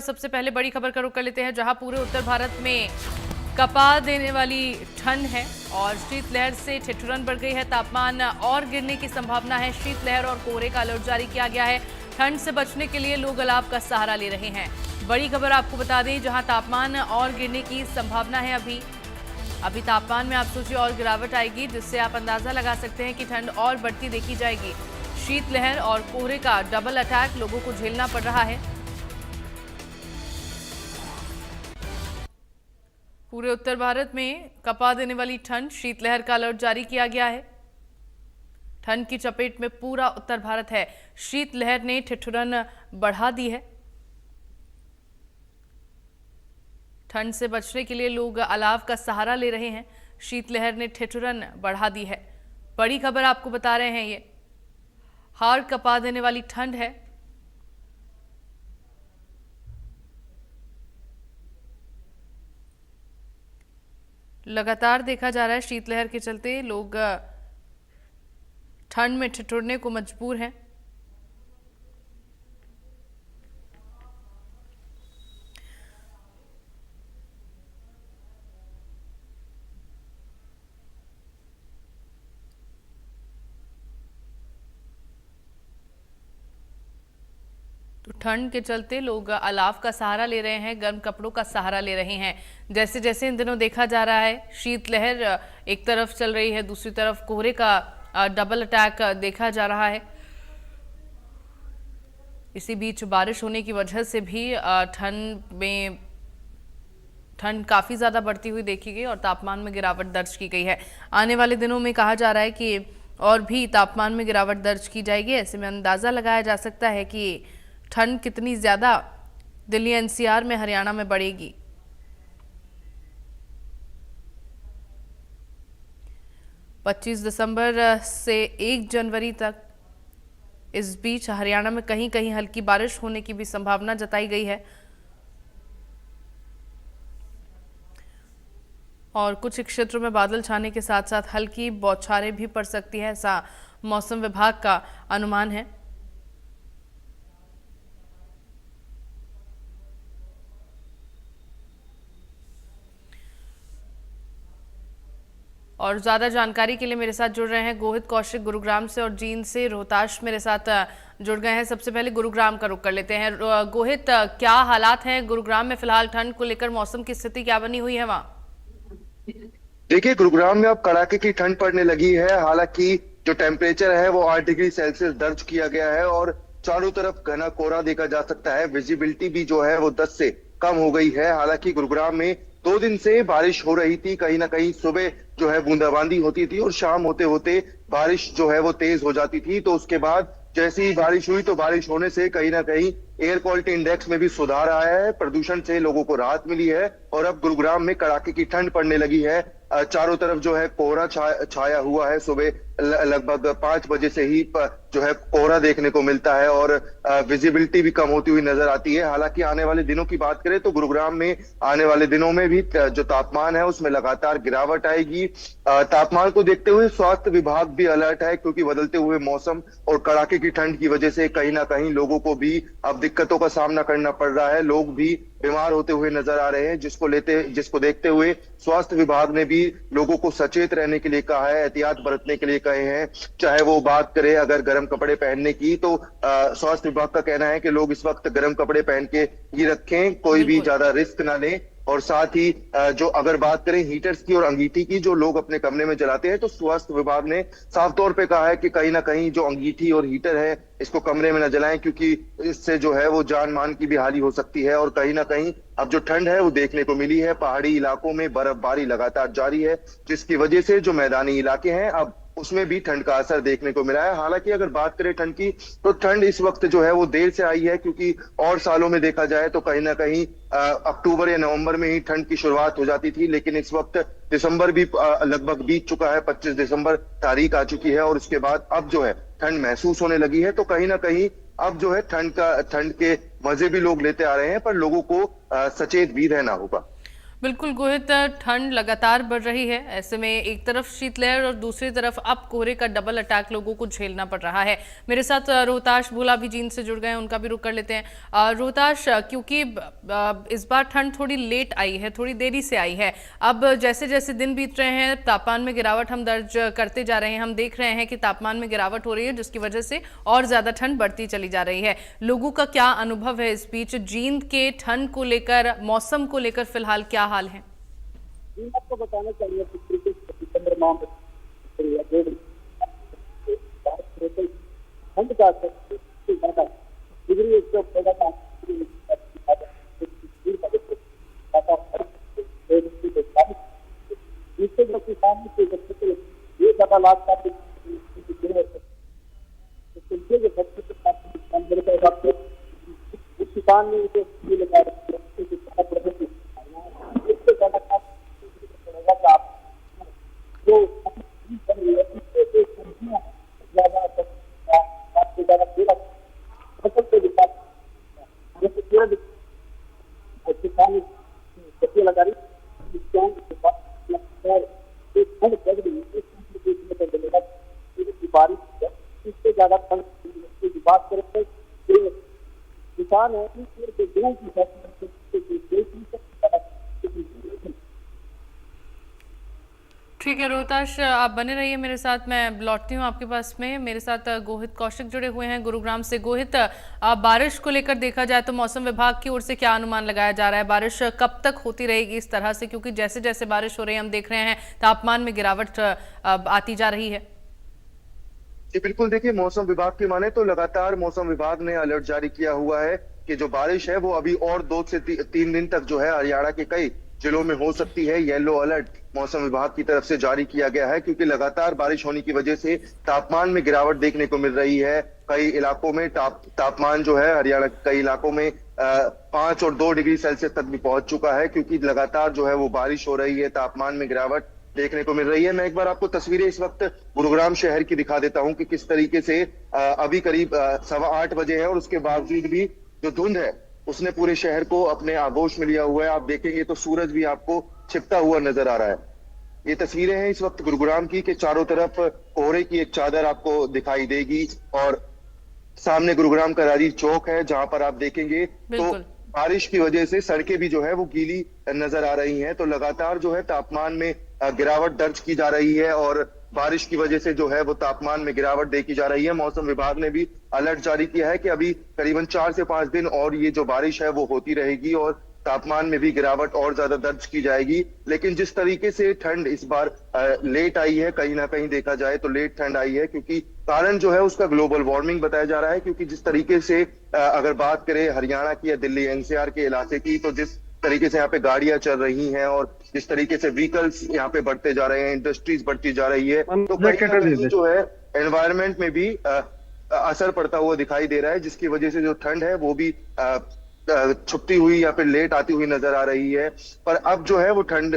सबसे पहले बड़ी खबर का रुख कर लेते हैं, जहां पूरे उत्तर भारत में कपा देने वाली ठंड है और शीतलहर से ठिठुरन बढ़ गई है। तापमान और गिरने की संभावना है। शीतलहर और कोहरे का अलर्ट जारी किया गया है। ठंड से बचने के लिए लोग अलाव का सहारा ले रहे हैं। बड़ी खबर आपको बता दें, जहां तापमान और गिरने की संभावना है। अभी तापमान में आप सोचिए और गिरावट आएगी, जिससे आप अंदाजा लगा सकते हैं कि ठंड और बढ़ती देखी जाएगी। शीतलहर और कोहरे का डबल अटैक लोगों को झेलना पड़ रहा है। पूरे उत्तर भारत में कपा देने वाली ठंड, शीतलहर का अलर्ट जारी किया गया है। ठंड की चपेट में पूरा उत्तर भारत है। शीतलहर ने ठिठुरन बढ़ा दी है। ठंड से बचने के लिए लोग अलाव का सहारा ले रहे हैं। शीतलहर ने ठिठुरन बढ़ा दी है। बड़ी खबर आपको बता रहे हैं, ये हाड़ कपा देने वाली ठंड है। लगातार देखा जा रहा है शीतलहर के चलते लोग ठंड में ठिठुरने को मजबूर हैं। तो ठंड के चलते लोग अलाव का सहारा ले रहे हैं, गर्म कपड़ों का सहारा ले रहे हैं। जैसे जैसे इन दिनों देखा जा रहा है, शीतलहर एक तरफ चल रही है, दूसरी तरफ कोहरे का डबल अटैक देखा जा रहा है। इसी बीच बारिश होने की वजह से भी ठंड काफ़ी ज़्यादा बढ़ती हुई देखी गई और तापमान में गिरावट दर्ज की गई है। आने वाले दिनों में कहा जा रहा है कि और भी तापमान में गिरावट दर्ज की जाएगी। ऐसे में अंदाज़ा लगाया जा सकता है कि ठंड कितनी ज़्यादा दिल्ली एनसीआर में, हरियाणा में बढ़ेगी। पच्चीस दिसंबर से 1 जनवरी तक इस बीच हरियाणा में कहीं कहीं हल्की बारिश होने की भी संभावना जताई गई है और कुछ क्षेत्रों में बादल छाने के साथ साथ हल्की बौछारें भी पड़ सकती है, ऐसा मौसम विभाग का अनुमान है। और ज़्यादा जानकारी के लिए मेरे साथ जुड़ रहे हैं गोहित कौशिक गुरुग्राम से और जींद से रोहताश मेरे साथ जुड़ गए हैं। सबसे पहले गुरुग्राम का रुख कर लेते हैं। गोहित, क्या हालात हैं गुरुग्राम में फिलहाल? ठंड को लेकर मौसम की स्थिति क्या बनी हुई है वहाँ? देखिए, गुरुग्राम में अब कड़ाके की ठंड पड़ने लगी है। हालांकि जो टेम्परेचर है वो 8 डिग्री सेल्सियस दर्ज किया गया है और चारों तरफ घना कोहरा देखा जा सकता है। विजिबिलिटी भी जो है वो 10 से कम हो गई है। हालांकि गुरुग्राम में 2 दिन से बारिश हो रही थी। कहीं ना कहीं सुबह जो है बूंदाबांदी होती थी और शाम होते होते बारिश जो है वो तेज हो जाती थी। तो उसके बाद जैसे ही बारिश हुई तो बारिश होने से कहीं ना कहीं एयर क्वालिटी इंडेक्स में भी सुधार आया है, प्रदूषण से लोगों को राहत मिली है और अब गुरुग्राम में कड़ाके की ठंड पड़ने लगी है। चारों तरफ जो है कोहरा छाया हुआ है। सुबह लगभग 5 बजे से ही जो है कोहरा देखने को मिलता है और विजिबिलिटी भी कम होती हुई नजर आती है। हालांकि आने वाले दिनों की बात करें तो गुरुग्राम में आने वाले दिनों में भी जो तापमान है उसमें लगातार गिरावट आएगी। तापमान को देखते हुए स्वास्थ्य विभाग भी अलर्ट है, क्योंकि बदलते हुए मौसम और कड़ाके की ठंड की वजह से कहीं ना कहीं लोगों को भी अब दिक्कतों का सामना करना पड़ रहा है। लोग भी बीमार होते हुए नजर आ रहे हैं, जिसको देखते हुए स्वास्थ्य विभाग ने भी लोगों को सचेत रहने के लिए कहा है, एहतियात बरतने के लिए कहे हैं। चाहे वो बात करे अगर गर्म कपड़े पहनने की, तो स्वास्थ्य विभाग का कहना है कि लोग इस वक्त गर्म कपड़े पहन के ही रखें, कोई भी ज्यादा रिस्क ना लें। और साथ ही जो अगर बात करें हीटर्स की और अंगीठी की जो लोग अपने कमरे में जलाते हैं, तो स्वास्थ्य विभाग ने साफ तौर पे कहा है कि कहीं ना कहीं जो अंगीठी और हीटर है इसको कमरे में न जलाएं, क्योंकि इससे जो है वो जान मान की भी हानि हो सकती है। और कहीं ना कहीं अब जो ठंड है वो देखने को मिली है, पहाड़ी इलाकों में बर्फबारी लगातार जारी है, जिसकी वजह से जो मैदानी इलाके हैं अब उसमें भी ठंड का असर देखने को मिला है। हालांकि अगर बात करें ठंड की, तो ठंड इस वक्त जो है वो देर से आई है, क्योंकि और सालों में देखा जाए तो कहीं ना कहीं अक्टूबर या नवंबर में ही ठंड की शुरुआत हो जाती थी, लेकिन इस वक्त दिसंबर भी लगभग बीत चुका है। 25 दिसंबर तारीख आ चुकी है और उसके बाद अब जो है ठंड महसूस होने लगी है। तो कहीं ना कहीं अब जो है ठंड के मजे भी लोग लेते आ रहे हैं, पर लोगों को सचेत भी रहना होगा। बिल्कुल गोहित, ठंड लगातार बढ़ रही है। ऐसे में एक तरफ शीतलहर और दूसरी तरफ अब कोहरे का डबल अटैक लोगों को झेलना पड़ रहा है। मेरे साथ रोहताश भोला भी जींद से जुड़ गए हैं, उनका भी रुख कर लेते हैं। रोहताश, क्योंकि इस बार ठंड थोड़ी लेट आई है, थोड़ी देरी से आई है। अब जैसे जैसे दिन बीत रहे हैं तापमान में गिरावट हम दर्ज करते जा रहे हैं। हम देख रहे हैं कि तापमान में गिरावट हो रही है, जिसकी वजह से और ज्यादा ठंड बढ़ती चली जा रही है। लोगों का क्या अनुभव है इस बीच? जींद के ठंड को लेकर, मौसम को लेकर फिलहाल क्या हाल है? आपको बताना चाहिए कि सितंबर माह में ठंड का ज्यादा डिग्री एक सौ जिससे जो किसान ये ज्यादा लाभ का किसान ने इसे लगा बारिश इससे ज्यादा ठंड की बात करें किसान है गेहूं की ठीक है रोहताश, आप बने रहिए मेरे साथ, मैं लौटती हूँ आपके पास में। मेरे साथ गोहित कौशिक जुड़े हुए हैं गुरुग्राम से। गोहित, बारिश को लेकर देखा जाए तो मौसम विभाग की ओर से क्या अनुमान लगाया जा रहा है? बारिश कब तक होती रहेगी इस तरह से, क्योंकि जैसे जैसे बारिश हो रही है हम देख रहे हैं तापमान में गिरावट आती जा रही है। जी बिल्कुल, देखिए मौसम विभाग की माने तो लगातार मौसम विभाग ने अलर्ट जारी किया हुआ है कि जो बारिश है वो अभी और 2 से 3 दिन तक जो है हरियाणा के कई जिलों में हो सकती है। येलो अलर्ट मौसम विभाग की तरफ से जारी किया गया है, क्योंकि लगातार बारिश होने की वजह से तापमान में गिरावट देखने को मिल रही है। कई इलाकों में तापमान जो है हरियाणा के कई इलाकों में 5 और 2 डिग्री सेल्सियस तक भी पहुंच चुका है, क्योंकि लगातार जो है वो बारिश हो रही है, तापमान में गिरावट देखने को मिल रही है। मैं एक बार आपको तस्वीरें इस वक्त गुरुग्राम शहर की दिखा देता हूं कि किस तरीके से अभी करीब 7:15 बजे है और उसके बावजूद भी जो धुंध है उसने पूरे शहर को अपने आगोश में लिया हुआ है। आप देखेंगे तो सूरज भी आपको छिपता हुआ नजर आ रहा है। ये तस्वीरें हैं इस वक्त गुरुग्राम की कि चारों तरफ कोहरे की एक चादर आपको दिखाई देगी और सामने गुरुग्राम का राजीव चौक है, जहां पर आप देखेंगे तो बारिश की वजह से सड़कें भी जो है वो गीली नजर आ रही हैं। तो लगातार जो है तापमान में गिरावट दर्ज की जा रही है और बारिश की वजह से जो है वो तापमान में गिरावट देखी जा रही है। मौसम विभाग ने भी अलर्ट जारी किया है कि अभी करीबन 4 से 5 दिन और ये जो बारिश है वो होती रहेगी और तापमान में भी गिरावट और ज्यादा दर्ज की जाएगी। लेकिन जिस तरीके से ठंड इस बार लेट आई है, कहीं ना कहीं देखा जाए तो लेट ठंड आई है, क्योंकि कारण जो है उसका ग्लोबल वार्मिंग बताया जा रहा है। क्योंकि जिस तरीके से अगर बात करें हरियाणा की या दिल्ली एनसीआर के इलाके की, तो जिस तरीके से यहाँ पे गाड़ियां चल रही हैं और जिस तरीके से व्हीकल्स यहाँ पे बढ़ते जा रहे हैं, इंडस्ट्रीज बढ़ती जा रही है, तो कहीं ना कहीं जो है एनवायरमेंट में भी असर पड़ता हुआ दिखाई दे रहा है, जिसकी वजह से जो ठंड है वो भी छुपती हुई या फिर लेट आती हुई नजर आ रही है। पर अब जो है वो ठंड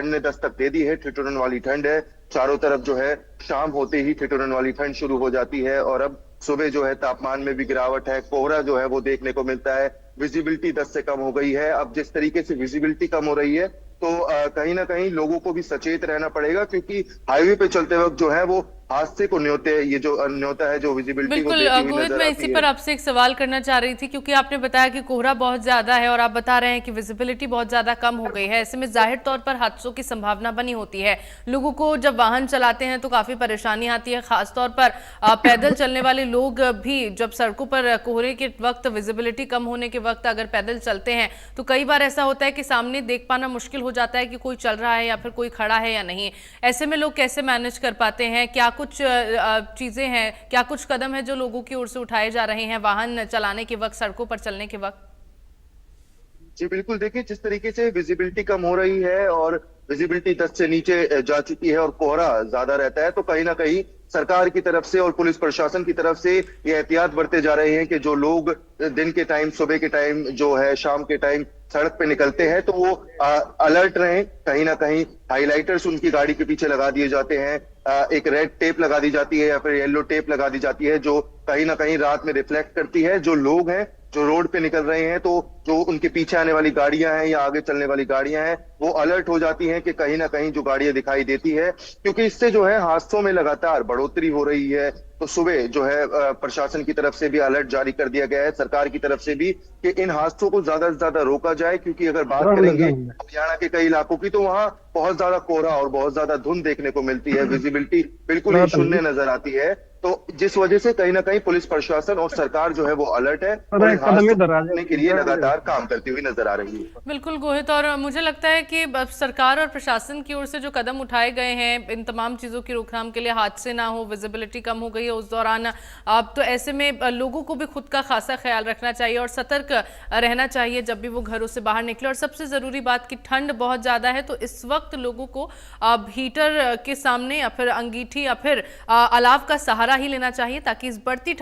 ने दस्तक दे दी है, ठिठुरन वाली ठंड है। चारों तरफ जो है शाम होते ही ठिठुरन वाली ठंड शुरू हो जाती है और अब सुबह जो है तापमान में भी गिरावट है, कोहरा जो है वो देखने को मिलता है, विजिबिलिटी 10 से कम हो गई है। अब जिस तरीके से विजिबिलिटी कम हो रही है तो कहीं ना कहीं लोगों को भी सचेत रहना पड़ेगा, क्योंकि हाईवे पे चलते वक्त जो है वो हादसे को न्योते, ये जो न्योता है जो विजिबिलिटी बिल्कुल गोहित, मैं इसी पर आपसे एक सवाल करना चाह रही थी, क्योंकि आपने बताया कि कोहरा बहुत ज्यादा है और आप बता रहे हैं कि विजिबिलिटी बहुत ज्यादा कम हो गई है। ऐसे में जाहिर तौर पर हादसों की संभावना बनी होती है। लोगों को जब वाहन चलाते हैं तो काफी परेशानी आती है, खासतौर पर पैदल चलने वाले लोग भी जब सड़कों पर कोहरे के वक्त, विजिबिलिटी कम होने के वक्त अगर पैदल चलते हैं तो कई बार ऐसा होता है कि सामने देख पाना मुश्किल हो जाता है कि कोई चल रहा है या फिर कोई खड़ा है या नहीं। ऐसे में लोग कैसे मैनेज कर पाते हैं? क्या कुछ चीजें हैं, क्या कुछ कदम है जो लोगों की ओर से उठाए जा रहे हैं वाहन चलाने के वक्त, सड़कों पर चलने के वक्त? जी बिल्कुल, देखिए जिस तरीके से विजिबिलिटी कम हो रही है और विजिबिलिटी 10 से नीचे जा चुकी है और कोहरा ज्यादा रहता है, तो कहीं ना कहीं सरकार की तरफ से और पुलिस प्रशासन की तरफ से ये एहतियात बरते जा रहे हैं कि जो लोग दिन के टाइम, सुबह के टाइम जो है, शाम के टाइम सड़क पे निकलते हैं तो वो अलर्ट रहें। कहीं ना कहीं हाइलाइटर्स उनकी गाड़ी के पीछे लगा दिए जाते हैं, एक रेड टेप लगा दी जाती है या फिर येलो टेप लगा दी जाती है, जो कहीं ना कहीं रात में रिफ्लेक्ट करती है। जो लोग हैं जो रोड पे निकल रहे हैं, तो जो उनके पीछे आने वाली गाड़ियां हैं या आगे चलने वाली गाड़ियां हैं वो अलर्ट हो जाती हैं कि कहीं ना कहीं जो गाड़ियां दिखाई देती है, क्योंकि इससे जो है हादसों में लगातार बढ़ोतरी हो रही है। तो सुबह जो है प्रशासन की तरफ से भी अलर्ट जारी कर दिया गया है, सरकार की तरफ से भी, कि इन हादसों को ज्यादा से ज्यादा रोका जाए। क्योंकि अगर बात करेंगे हरियाणा के कई इलाकों की, तो वहां बहुत ज्यादा कोहरा और बहुत ज्यादा धुंध देखने को मिलती है, विजिबिलिटी बिल्कुल ही शून्य नजर आती है। तो जिस वजह से कहीं ना कहीं पुलिस प्रशासन और सरकार जो है वो अलर्ट है और इन हादसों को रोकने के लिए लगातार काम करती हुई नजर आ रही है। बिल्कुल गोहित, और मुझे लगता है कि सरकार और प्रशासन की ओर से जो कदम उठाए गए हैं इन तमाम चीज़ों की रोकथाम के लिए, हादसे ना हो, विजिबिलिटी कम हो गई है उस दौरान, अब तो ऐसे में लोगों को भी खुद का खासा ख्याल रखना चाहिए और सतर्क रहना चाहिए जब भी वो घरों से बाहर निकले। और सबसे ज़रूरी बात कि ठंड बहुत ज़्यादा है, तो इस वक्त लोगों को हीटर के सामने या फिर अंगीठी या फिर अलाव का सहारा ही लेना चाहिए, ताकि इस बढ़ती ठंड